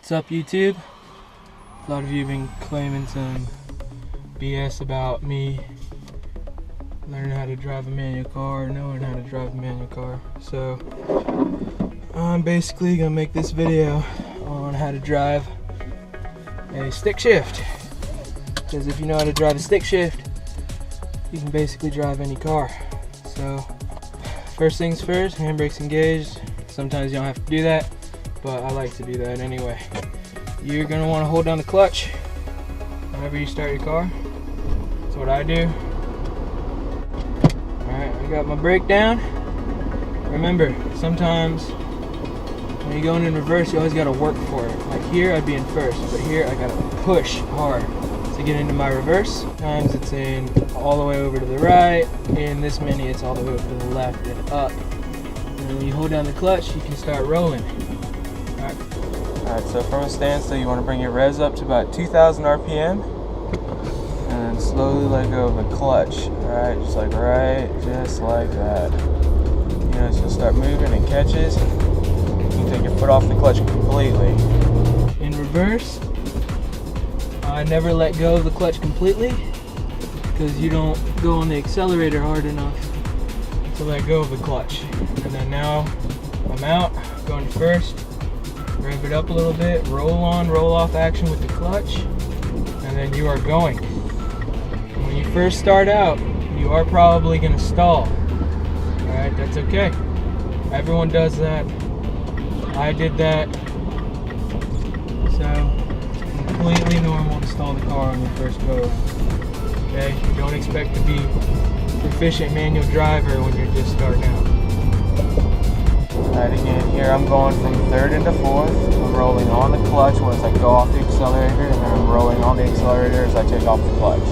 What's up, YouTube? A lot of you have been claiming some BS about me learning how to drive a manual car, knowing how to drive a manual car. So I'm basically gonna make this video on how to drive a stick shift. Because if you know how to drive a stick shift, you can basically drive any car. So first things first, handbrake's engaged. Sometimes you don't have to do that, but I like to do that anyway. You're gonna wanna hold down the clutch whenever you start your car. That's what I do. Alright, I got my brake down. Remember, sometimes when you're going in reverse, you always gotta work for it. Like here, I'd be in first, but here I gotta push hard to get into my reverse. Sometimes it's in all the way over to the right. In this Mini, it's all the way over to the left and up. And when you hold down the clutch, you can start rolling. Alright, so from a standstill, you want to bring your revs up to about 2,000 RPM and then slowly let go of the clutch. Alright, just like that. You know, so you'll start moving, it catches. You can take your foot off the clutch completely. In reverse, I never let go of the clutch completely because you don't go on the accelerator hard enough to let go of the clutch. And then now I'm out, going to first, rev it up a little bit, roll on, roll off action with the clutch, and then you are going. When you first start out, you are probably going to stall. Alright, that's okay. Everyone does that. I did that. So, it's completely normal to stall the car on your first go around. Okay? You don't expect to be proficient manual driver when you're just starting out. Alright, again, here I'm going from third into fourth. I'm rolling on the clutch once I go off the accelerator, and then I'm rolling on the accelerator as I take off the clutch.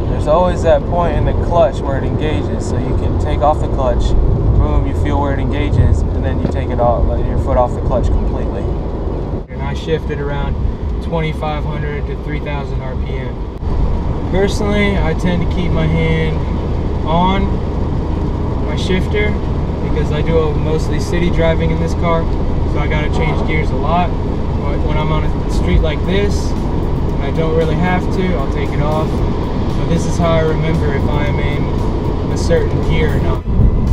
There's always that point in the clutch where it engages, so you can take off the clutch, boom, you feel where it engages, and then you take it off, let your foot off the clutch completely. And I shifted around 2,500 to 3,000 RPM. Personally, I tend to keep my hand on my shifter because I do mostly city driving in this car, so I gotta change gears a lot. But when I'm on a street like this, and I don't really have to, I'll take it off. So this is how I remember if I'm in a certain gear or not.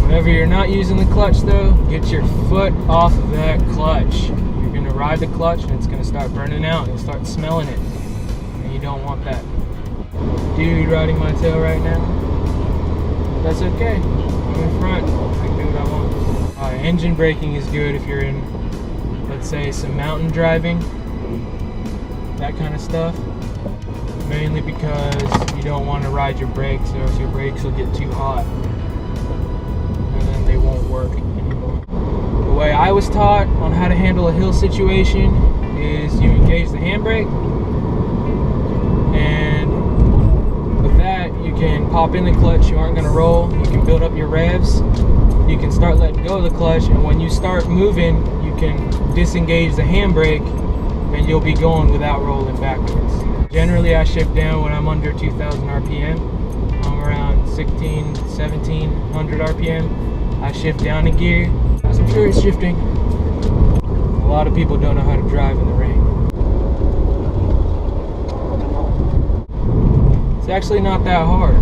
Whenever you're not using the clutch though, get your foot off of that clutch. You're gonna ride the clutch and it's gonna start burning out and you'll start smelling it. And you don't want that. Dude riding my tail right now. That's okay. I'm in front. I can do what I want. Engine braking is good if you're in, let's say, some mountain driving, that kind of stuff. Mainly because you don't want to ride your brakes, or else your brakes will get too hot and then they won't work anymore. The way I was taught on how to handle a hill situation is you engage the handbrake, and with that you can pop in the clutch. You aren't going to roll. You can build up your revs. You can start letting go of the clutch, and when you start moving, you can disengage the handbrake, and you'll be going without rolling backwards. Generally, I shift down when I'm under 2,000 RPM. I'm around 1,700 RPM. I shift down a gear. I'm sure it's shifting. A lot of people don't know how to drive in the rain. It's actually not that hard.